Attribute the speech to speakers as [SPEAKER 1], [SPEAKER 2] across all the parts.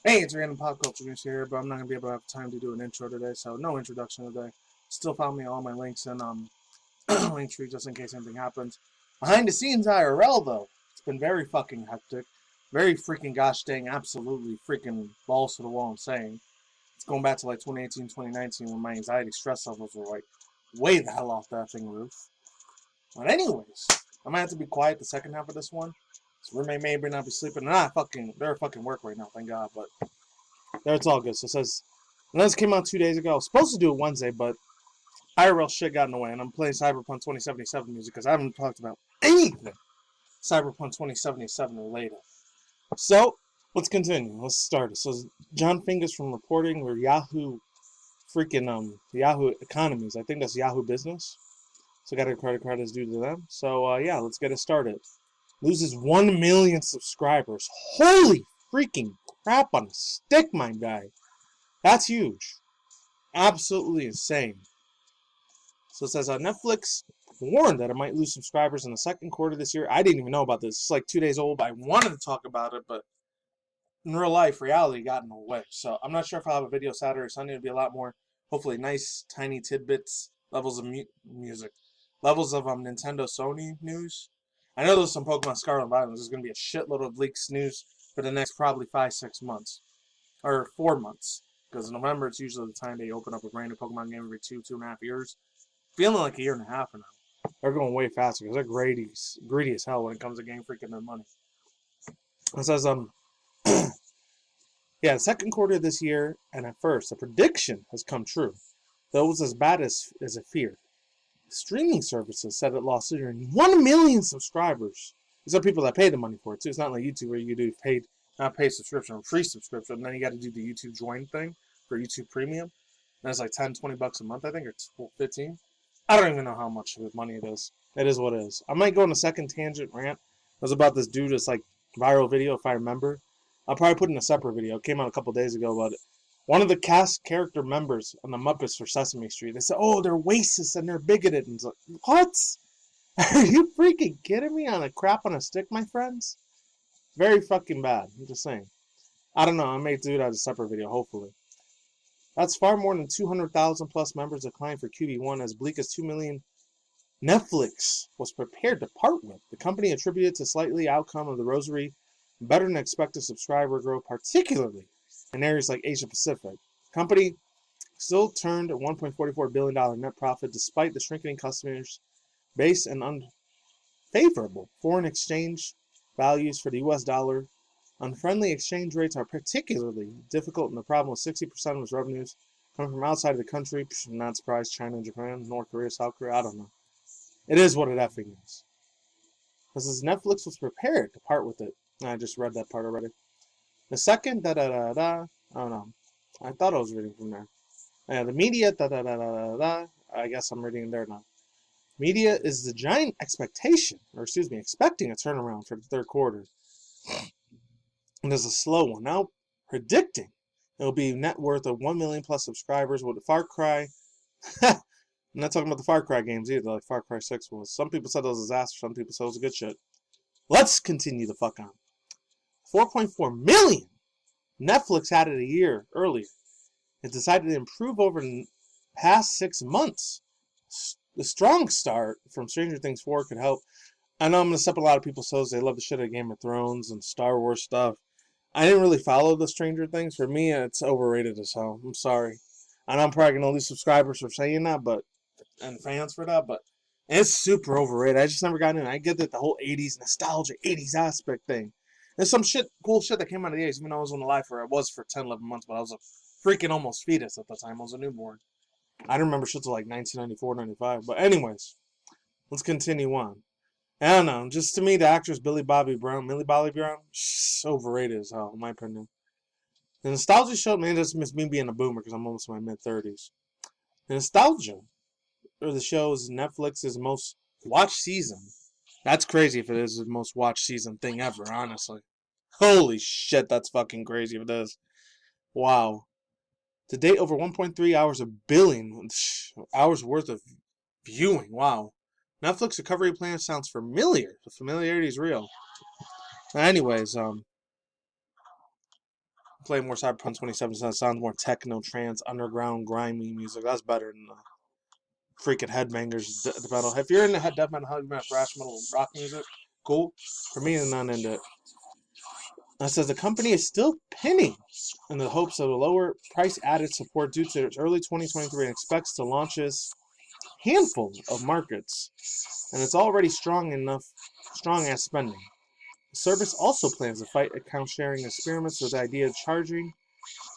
[SPEAKER 1] Hey, it's Random Pop Culture News here, but I'm not going to be able to have time to do an intro today, so no introduction today. Still follow me all my links in Linktree just in case anything happens. Behind the scenes IRL, though, it's been very fucking hectic. Very freaking gosh dang, absolutely freaking balls to the wall I'm saying. It's going back to like 2018, 2019 when my anxiety stress levels were like way the hell off that thing roof. But anyways, I might have to be quiet the second half of this one. So roommate may not be sleeping. They're at fucking work right now, thank God. But there, it's all good. So it says, and this came out 2 days ago. I was supposed to do it Wednesday, but IRL shit got in the way. And I'm playing Cyberpunk2077 music because I haven't talked about anything Cyberpunk2077 related. So let's continue. Let's start it. So John Fingers from reporting where Yahoo Yahoo Economies. I think that's Yahoo Business. So got a credit is due to them. So yeah, let's get it started. Loses 1 million subscribers. Holy freaking crap on a stick, my guy. That's huge. Absolutely insane. So it says Netflix warned that it might lose subscribers in the second quarter this year. I didn't even know about this. It's like 2 days old. I wanted to talk about it, but in real life, reality got in the way. So I'm not sure if I'll have a video Saturday or Sunday. It'll be a lot more, hopefully, nice, tiny tidbits, levels of music, levels of Nintendo Sony news. I know there's some Pokemon Scarlet Violet. There's going to be a shitload of leaks news for the next probably 5-6 months. Or 4 months. Because in November, it's usually the time they open up a brand new Pokemon game every 2.5 years. Feeling like a year and a half now. They're going way faster because they're greedy as hell when it comes to game freaking their money. It says, yeah, the second quarter of this year, and at first, the prediction has come true. Though it was as bad as it feared. Streaming services said it lost 1 million subscribers. These are people that pay the money for it too. It's not like YouTube where you do not paid subscription, free subscription, and then you got to do the YouTube join thing for YouTube Premium. And it's like $10-20 a month, I think, or 15. I don't even know how much money it is. It is what it is. I might go on a second tangent rant. It was about this dude that's like viral video, if I remember. I'll probably put in a separate video. It came out a couple days ago, but one of the cast character members on the Muppets for Sesame Street, they said, oh, they're racist and they're bigoted. And it's like, what? Are you freaking kidding me on a crap on a stick, my friends? Very fucking bad. I'm just saying. I don't know. I may do that as a separate video, hopefully. That's far more than 200,000 plus members declined for QB1, as bleak as 2 million Netflix was prepared to part with. The company attributed to slightly outcome of the rosary better than expected subscriber growth, particularly in areas like Asia Pacific. The company still turned a $1.44 billion net profit despite the shrinking customers base and unfavorable foreign exchange values for the US dollar. Unfriendly exchange rates are particularly difficult, and the problem with 60% of its revenues coming from outside of the country. I'm not surprised. China, Japan, North Korea, South Korea, I don't know. It is what it effing is. This is Netflix was prepared to part with it. I just read that part already. The second, I don't know. I thought I was reading from there. The media, I guess I'm reading there now. Media is the giant expecting a turnaround for the third quarter. And there's a slow one. Now predicting it'll be net worth of 1 million plus subscribers with Far Cry. I'm not talking about the Far Cry games either, like Far Cry 6 was. Some people said it was a disaster, some people said it was a good shit. Let's continue the fuck on. 4.4 million! Netflix had it a year earlier. It decided to improve over the past 6 months. The strong start from Stranger Things 4 could help. I know I'm going to step a lot of people's toes. They love the shit out of Game of Thrones and Star Wars stuff. I didn't really follow the Stranger Things. For me, it's overrated as hell. I'm sorry. I know I'm probably going to lose subscribers for saying that, and fans for that, but it's super overrated. I just never got in. I get that the whole 80s nostalgia, 80s aspect thing. There's some cool shit that came out of the 80s, even though I was on the life where I was for 10, 11 months, but I was a freaking almost fetus at the time. I was a newborn. I don't remember shit till like 1994, 95. But anyways, let's continue on. I don't know. Just to me, the actress Millie Bobby Brown, she's overrated as hell, in my opinion. The nostalgia show, man, that's me being a boomer because I'm almost in my mid-30s. The nostalgia of the show is Netflix's most watched season. That's crazy if it is the most watched season thing ever, honestly. Holy shit, that's fucking crazy if it is. Wow. To date, over 1.3 hours of billion hours worth of viewing. Wow. Netflix recovery plan sounds familiar. The familiarity is real. Anyways, play more Cyberpunk 2077. Sounds more techno, trance, underground, grimy music. That's better than the freaking headbangers death metal. If you're into death metal, heavy metal, thrash metal, rock music, cool. For me, I'm not into it. It says the company is still pinning in the hopes of a lower price added support due to its early 2023 and expects to launch this handful of markets. And it's already strong as spending. The service also plans to fight account sharing experiments with the idea of charging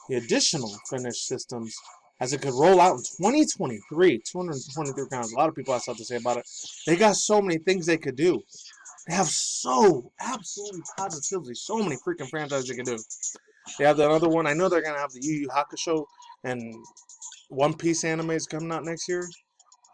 [SPEAKER 1] the additional finished systems as it could roll out in 2023. 223 accounts. A lot of people have something to say about it. They got so many things they could do. They have absolutely positively, so many freaking franchises they can do. They have another one. I know they're going to have the Yu Yu Hakusho and One Piece animes coming out next year.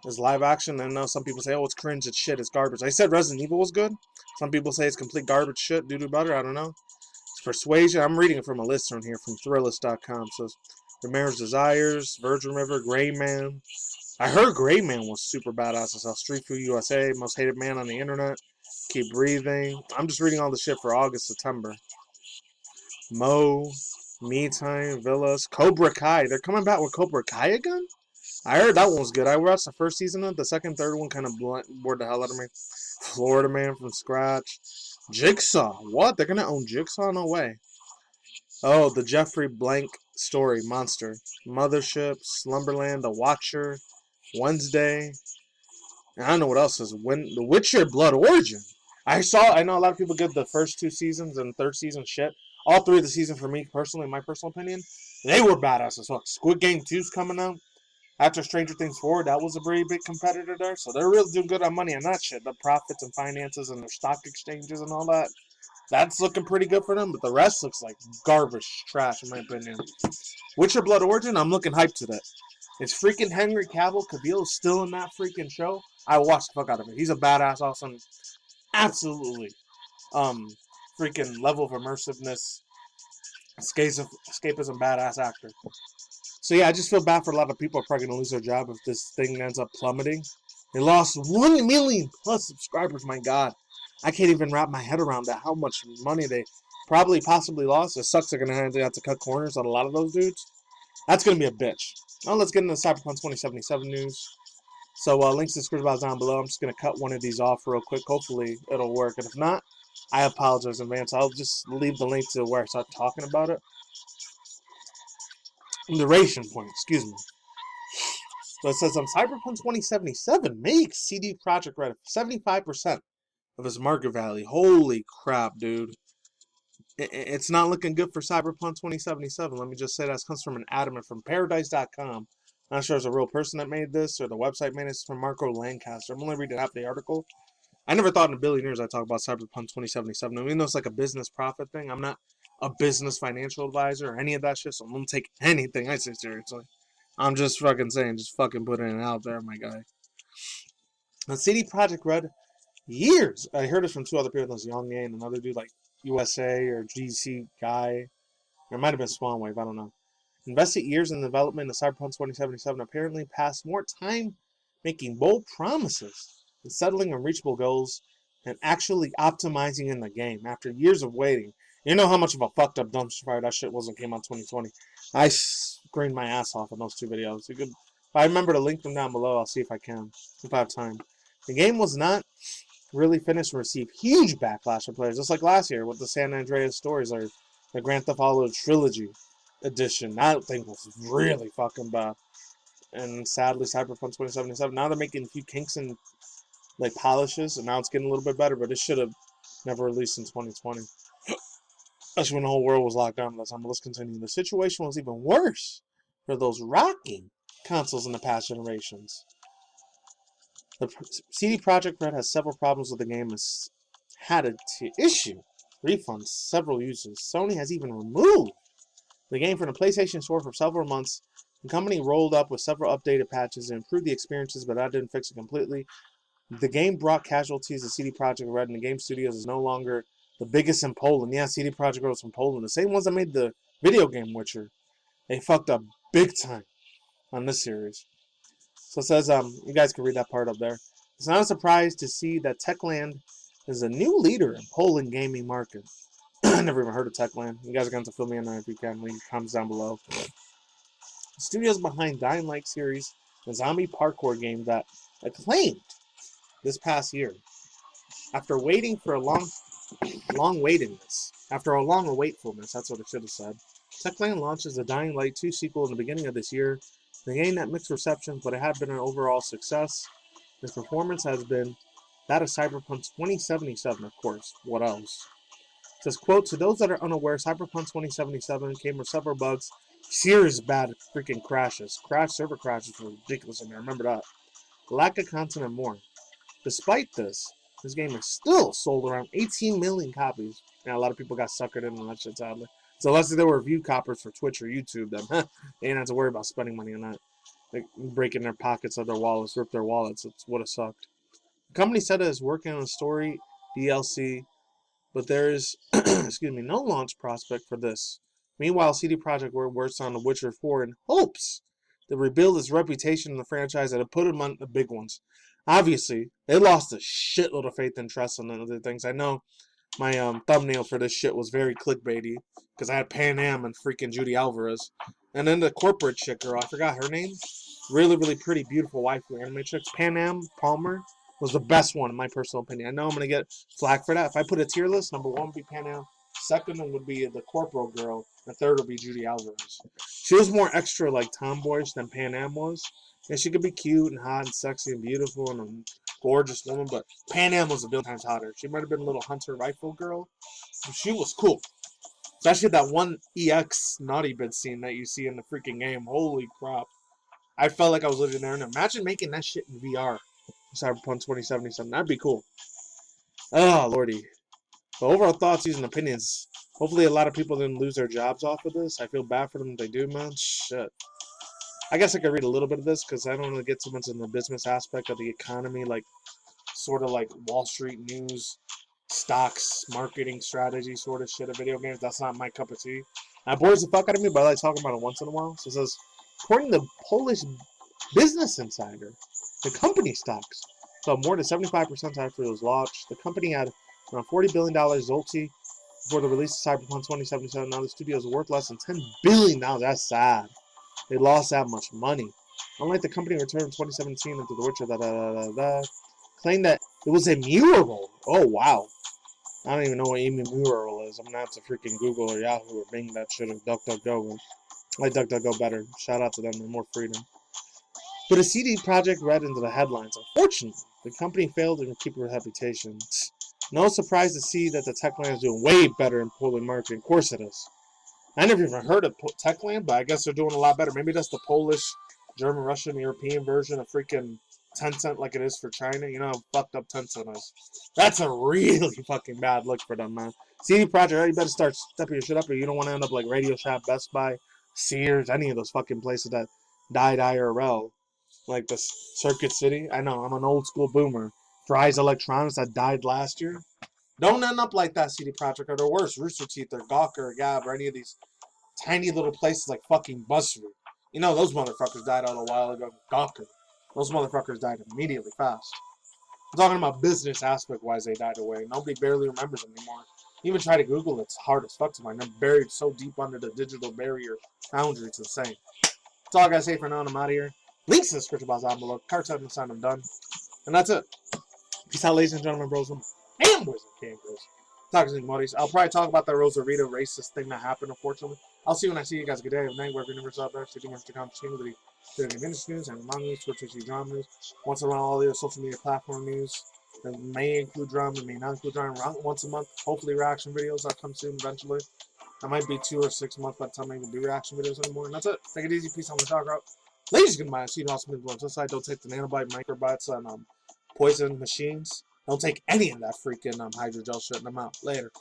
[SPEAKER 1] There's live action. I know some people say, oh, it's cringe, it's shit, it's garbage. I said Resident Evil was good. Some people say it's complete garbage shit, doo-doo butter, I don't know. It's Persuasion. I'm reading it from a list on here from Thrillist.com. It says, Ramirez Desires, Virgin River, Gray Man. I heard Gray Man was super badass. I saw Street Food USA, Most Hated Man on the Internet, Keep Breathing. I'm just reading all the shit for August, September. Mo, Me Time, Villas, Cobra Kai. They're coming back with Cobra Kai again? I heard that one was good. I watched the first season of it. The second, third one kind of bored the hell out of me. Florida Man from scratch. Jigsaw. What? They're going to own Jigsaw? No way. Oh, the Jeffrey Blank story. Monster. Mothership. Slumberland. The Watcher. Wednesday. And I don't know what else is. The Witcher Blood Origin. I know a lot of people give the first two seasons and third season shit. All three of the seasons for me, personally, in my personal opinion, they were badass as fuck. Squidgame 2's coming out. After Stranger Things 4, that was a pretty big competitor there. So they're really doing good on money on that shit. The profits and finances and their stock exchanges and all that. That's looking pretty good for them. But the rest looks like garbage trash, in my opinion. Witcher Blood Origin, I'm looking hyped to that. It's freaking Henry Cavill still in that freaking show. I watched the fuck out of it. He's a badass, awesome, absolutely freaking level of immersiveness, escapism badass actor. So yeah, I just feel bad for a lot of people who are probably going to lose their job if this thing ends up plummeting. They lost 1 million plus subscribers, my god. I can't even wrap my head around that, how much money they possibly lost. It sucks they're going to have to cut corners on a lot of those dudes. That's going to be a bitch. Now let's get into the Cyberpunk 2077 news. So links to the description box down below. I'm just going to cut one of these off real quick. Hopefully it'll work. And if not, I apologize in advance. I'll just leave the link to where I start talking about it. Duration point, excuse me. So it says Cyberpunk 2077 makes CD Projekt Red 75% of its market value. Holy crap, dude. It's not looking good for Cyberpunk 2077. Let me just say that comes from an adamant from Paradise.com. I'm not sure it's a real person that made this or the website made it. It's from Marco Lancaster. I'm only reading half the article. I never thought in a billion years I'd talk about Cyberpunk 2077. Even though it's like a business profit thing, I'm not a business financial advisor or any of that shit, so I'm gonna take anything I say seriously. I'm just fucking saying, just fucking putting it out there, my guy. The CD Projekt Red, years. I heard it from two other people. There's Young and another dude like USA or GC guy. Or it might have been Swan Wave, I don't know. Invested years in the development of Cyberpunk 2077, apparently passed more time making bold promises and settling unreachable goals and actually optimizing in the game after years of waiting. You know how much of a fucked up dumpster fire that shit was when it came out in 2020. I screamed my ass off in those two videos. If I remember to link them down below, I'll see if I can, if I have time. The game was not really finished and received huge backlash from players, just like last year with the San Andreas stories or the Grand Theft Auto Trilogy edition. That thing was really fucking bad. And sadly, Cyberpunk 2077, now they're making a few kinks and like polishes, and now it's getting a little bit better, but it should have never released in 2020. Especially when the whole world was locked down. Let's continue. The situation was even worse for those rocking consoles in the past generations. The CD Projekt Red has several problems with the game and has had to issue refunds several users. Sony has even removed the game from the PlayStation Store for several months. The company rolled up with several updated patches and improved the experiences, but that didn't fix it completely. The game brought casualties to CD Projekt Red, and the game studios is no longer the biggest in Poland. Yeah, CD Projekt Red was from Poland. The same ones that made the video game Witcher. They fucked up big time on this series. So it says, you guys can read that part up there. It's not a surprise to see that Techland is a new leader in Poland gaming market. I never even heard of Techland. You guys are going to fill me in if you can. Leave comments down below. The studios behind Dying Light series, the zombie parkour game that acclaimed this past year. After waiting for a long waitedness, after a long waitfulness, that's what it should have said, Techland launches the Dying Light 2 sequel in the beginning of this year. The game had mixed reception, but it had been an overall success. His performance has been that of Cyberpunk2077, of course. What else? It says, quote, to those that are unaware, Cyberpunk2077 came with several bugs, serious bad freaking crashes. Server crashes were ridiculous in there, remember that. Lack of content and more. Despite this game has still sold around 18 million copies. Yeah, a lot of people got suckered in on that shit, sadly. So unless there were review coppers for Twitch or YouTube, then they didn't have to worry about spending money on that. Like breaking their pockets of their wallets, rip their wallets. It would have sucked. The company said it is working on a story DLC, but there is excuse me, no launch prospect for this. Meanwhile, CD Projekt works on The Witcher 4 in hopes to rebuild its reputation in the franchise and to put them on the big ones. Obviously, they lost a shitload of faith and trust in other things. I know my thumbnail for this shit was very clickbaity because I had Pan Am and freaking Judy Alvarez. And then the corporate chick girl, I forgot her name. Really, really pretty, beautiful waifu anime chick. Pan Am Palmer was the best one in my personal opinion. I know I'm going to get flack for that. If I put a tier list, number 1 would be Pan Am. Second one would be the corporal girl. The third would be Judy Alvarez. She was more extra like tomboyish than Pan Am was. And she could be cute and hot and sexy and beautiful and a gorgeous woman, but Pan Am was a billion times hotter. She might have been a little hunter rifle girl, but she was cool. Especially that one EX naughty bit scene that you see in the freaking game. Holy crap. I felt like I was living there. And imagine making that shit in VR. Cyberpunk 2077. That'd be cool. Oh, lordy. But overall thoughts, views, and opinions. Hopefully a lot of people didn't lose their jobs off of this. I feel bad for them if they do, man. Shit. I guess I could read a little bit of this because I don't want to get too much in the business aspect of the economy, like sort of like Wall Street news, stocks, marketing strategy sort of shit of video games. That's not my cup of tea. That bores the fuck out of me, but I like talking about it once in a while. So it says, according to Polish Business Insider, the company stocks fell more than 75% after it was launched. The company had around $40 billion Zloty before the release of Cyberpunk 2077. Now the studio is worth less than $10 billion. That's sad. They lost that much money. Unlike the company returned in 2017 into The Witcher, claimed that it was a mural. Oh, wow. I don't even know what a mural is. I'm going to have to freaking Google or Yahoo or Bing that shit or DuckDuckGo. I like DuckDuckGo better. Shout out to them. They're more freedom. But a CD Projekt read into the headlines. Unfortunately, the company failed to keep their reputation. No surprise to see that the Techland is doing way better in Polish marketing. Of course it is. I never even heard of Techland, but I guess they're doing a lot better. Maybe that's the Polish, German, Russian, European version of freaking Tencent like it is for China. You know how fucked up Tencent is. That's a really fucking bad look for them, man. CD Projekt, you better start stepping your shit up or you don't want to end up like Radio Shack, Best Buy, Sears, any of those fucking places that died IRL. Like the Circuit City. I know, I'm an old school boomer. Fry's Electronics that died last year. Don't end up like that, CD Projekt, or they're worse. Rooster Teeth or Gawker or Gab or any of these tiny little places like fucking Buzzfeed. You know, those motherfuckers died out a while ago. Gawker. Those motherfuckers died immediately fast. I'm talking about business aspect-wise, they died away. Nobody barely remembers them anymore. Even try to Google it, it's hard as fuck to find. They're buried so deep under the digital barrier boundary, it's insane. That's all I gotta say for now, I'm out of here. Links in the description box down below. Cards and sign, I'm done. And that's it. Peace out, ladies and gentlemen, bros and boys and bros. Talking to Modis. I'll probably talk about that Rosarita racist thing that happened, unfortunately. I'll see you when I see you guys. Good day, good night, wherever you never saw there. Sticking with the community, doing industry news and manga news, Twitch drama news. Once in a while, all the social media platform news. That may include drama, may not include drama. Once a month, hopefully reaction videos that come soon eventually. That might be 2 or 6 months by the time I even do reaction videos anymore. And that's it. Take it easy. Peace on the talk out. Ladies and gentlemen, see you awesome influence. On the side, don't take the nanobite, microbites, and poison machines. Don't take any of that freaking hydrogel shit in them out. Later.